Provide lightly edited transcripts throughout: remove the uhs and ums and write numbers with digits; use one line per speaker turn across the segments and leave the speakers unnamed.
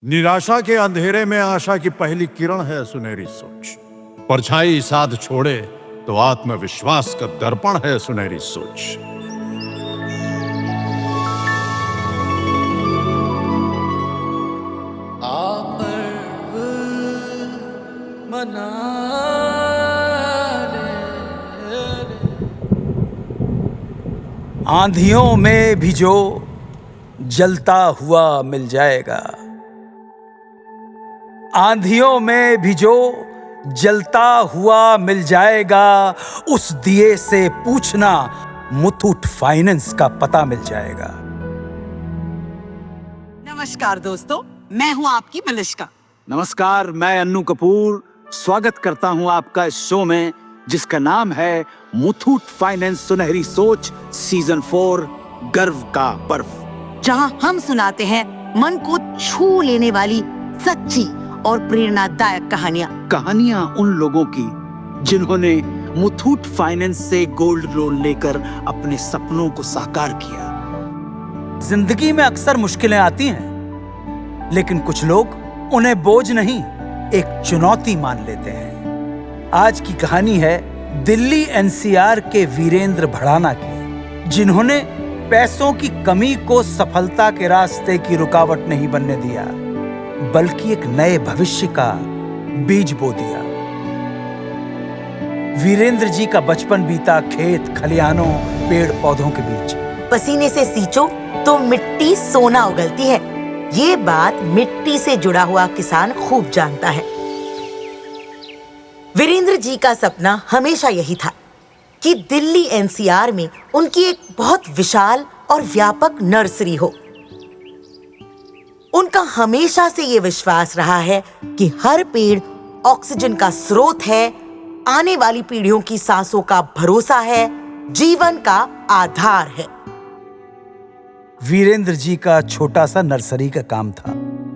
निराशा के अंधेरे में आशा की पहली किरण है सुनहरी सोच। परछाई साथ छोड़े तो आत्मविश्वास का दर्पण है सुनहरी सोच।
आंधियों में भी जो जलता हुआ मिल जाएगा, आंधियों में भी जो जलता हुआ मिल जाएगा, उस दिए से पूछना मुथूट फाइनेंस का पता मिल जाएगा।
नमस्कार दोस्तों, मैं हूं आपकी मलिश्का।
नमस्कार, मैं अन्नू कपूर स्वागत करता हूं आपका इस शो में जिसका नाम है मुथूट फाइनेंस सुनहरी सोच सीजन 4 गर्व का पर्व,
जहां हम सुनाते हैं मन को छू लेने वाली सच्ची और प्रेरणादायक कहानियां
उन लोगों की जिन्होंने मुथूट फाइनेंस से गोल्ड लोन लेकर अपने सपनों को साकार किया।
जिंदगी में अक्सर मुश्किलें आती हैं, लेकिन कुछ लोग उन्हें बोझ नहीं, एक चुनौती मान लेते हैं। आज की कहानी है दिल्ली एनसीआर के वीरेंद्र भड़ाना की, जिन्होंने पैसों की कमी को सफलता के रास्ते की रुकावट नहीं बनने दिया, बल्कि एक नए भविष्य का बीज बो दिया। वीरेंद्र जी का बचपन बीता खेत खलिहानों पेड़ पौधों के बीच।
पसीने से सींचो तो मिट्टी सोना उगलती है, ये बात मिट्टी से जुड़ा हुआ किसान खूब जानता है। वीरेंद्र जी का सपना हमेशा यही था कि दिल्ली एनसीआर में उनकी एक बहुत विशाल और व्यापक नर्सरी हो। उनका हमेशा से ये विश्वास रहा है कि हर पेड़ ऑक्सीजन का स्रोत है, आने वाली पीढ़ियों की सांसों का भरोसा है, जीवन का आधार है।
वीरेंद्र जी का छोटा सा नर्सरी का काम था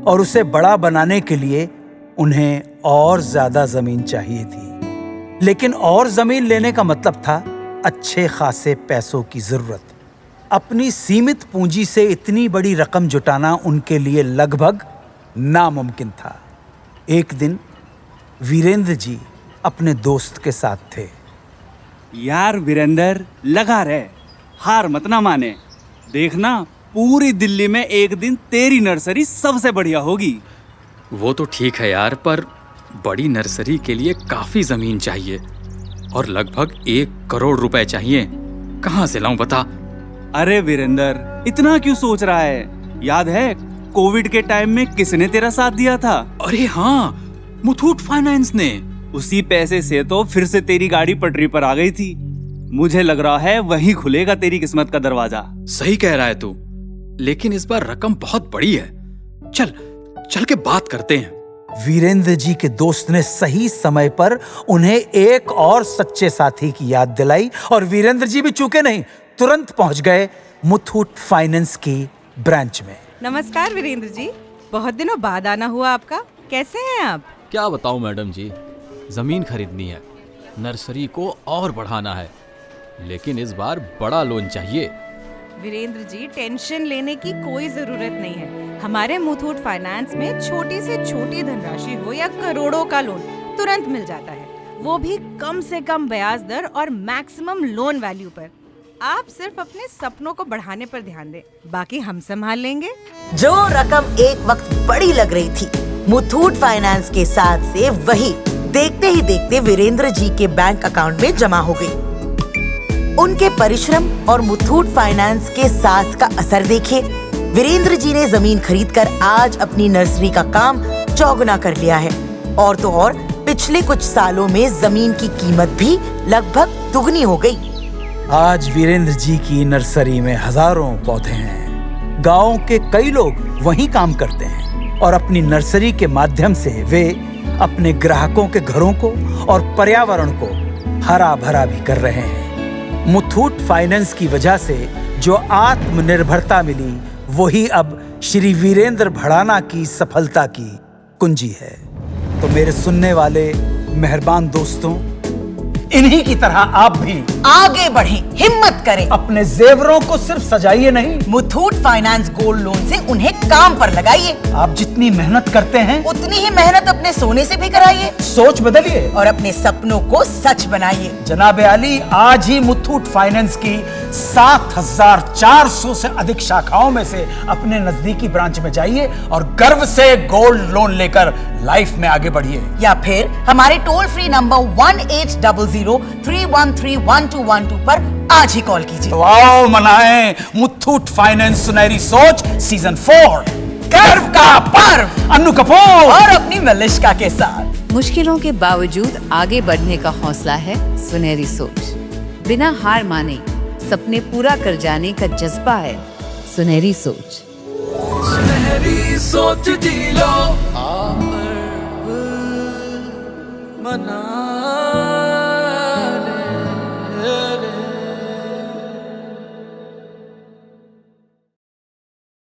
और उसे बड़ा बनाने के लिए उन्हें और ज्यादा जमीन चाहिए थी। लेकिन और जमीन लेने का मतलब था अच्छे खासे पैसों की जरूरत। अपनी सीमित पूंजी से इतनी बड़ी रकम जुटाना उनके लिए लगभग नामुमकिन था। एक दिन वीरेंद्र जी अपने दोस्त के साथ थे।
यार वीरेंद्र, लगा रहे, हार मत ना माने। देखना, पूरी दिल्ली में एक दिन तेरी नर्सरी सबसे बढ़िया होगी।
वो तो ठीक है यार, पर बड़ी नर्सरी के लिए काफी जमीन चाहिए और लगभग 1 करोड़ रुपए चाहिए। कहाँ से लाऊं बता?
अरे वीरेंद्र, इतना क्यों सोच रहा है? याद है कोविड के टाइम में किसने तेरा साथ दिया था?
अरे हाँ, मुथूट फाइनेंस ने।
उसी पैसे से तो फिर से तेरी गाड़ी पटरी पर आ गई थी। मुझे लग रहा है वहीं खुलेगा तेरी किस्मत का दरवाजा।
सही कह रहा है तू, लेकिन इस बार रकम बहुत बड़ी है। चल के बात करते हैं।
वीरेंद्र जी के दोस्त ने सही समय पर उन्हें एक और सच्चे साथी की याद दिलाई और वीरेंद्र जी भी चूके नहीं, तुरंत पहुंच गए मुथूट फाइनेंस की ब्रांच में।
नमस्कार वीरेंद्र जी, बहुत दिनों बाद आना हुआ आपका। कैसे हैं आप?
क्या बताऊं मैडम जी, जमीन खरीदनी है, नर्सरी को और बढ़ाना है, लेकिन इस बार बड़ा लोन चाहिए।
वीरेंद्र जी, टेंशन लेने की कोई जरूरत नहीं है। हमारे मुथूट फाइनेंस में छोटी से छोटी धनराशि हो या करोड़ों का लोन तुरंत मिल जाता है, वो भी कम से कम ब्याज दर और मैक्सिमम लोन वैल्यू पर। आप सिर्फ अपने सपनों को बढ़ाने पर ध्यान दें, बाकी हम संभाल लेंगे।
जो रकम एक वक्त बड़ी लग रही थी मुथूट फाइनेंस के साथ से, वही देखते ही देखते वीरेंद्र जी के बैंक अकाउंट में जमा हो गई। उनके परिश्रम और मुथूट फाइनेंस के साथ का असर देखिए। वीरेंद्र जी ने जमीन खरीदकर आज अपनी नर्सरी का काम चौगुना कर लिया है, और तो और पिछले कुछ सालों में जमीन की कीमत भी लगभग दुगनी हो गई।
आज वीरेंद्र जी की नर्सरी में हजारों पौधे हैं। गांव के कई लोग वहीं काम करते हैं और अपनी नर्सरी के माध्यम से वे अपने ग्राहकों के घरों को और पर्यावरण को हरा भरा भी कर रहे हैं। मुथूट फाइनेंस की वजह से जो आत्मनिर्भरता मिली, वही अब श्री वीरेंद्र भड़ाना की सफलता की कुंजी है। तो मेरे सुनने वाले मेहरबान दोस्तों, इन्हीं की तरह आप भी
आगे बढ़ें, हिम्मत करें।
अपने जेवरों को सिर्फ सजाइए नहीं,
मुथूट फाइनेंस गोल्ड लोन से उन्हें काम पर लगाइए।
आप जितनी मेहनत करते हैं
उतनी ही मेहनत अपने सोने से भी कराइए
सोच बदलिए
और अपने सपनों को सच बनाइए।
जनाब आली, आज ही मुथूट फाइनेंस की 7400 से अधिक शाखाओं में से अपने नजदीकी ब्रांच में जाइए और गर्व से गोल्ड लोन लेकर लाइफ में आगे बढ़िए।
या फिर हमारे टोल फ्री नंबर 1800-313-1212 पर आज ही कॉल कीजिए।
तो आओ मनाएं मुथूट फाइनेंस सुनहरी सोच सीजन 4 गर्व का पर्व, अन्नू कपूर
और अपनी मलिश्का के साथ।
मुश्किलों के बावजूद आगे बढ़ने का हौसला है सुनहरी सोच। बिना हार माने सपने पूरा कर जाने का जज्बा है सुनहरी सोच।
सुनहरी सोच जी लो मना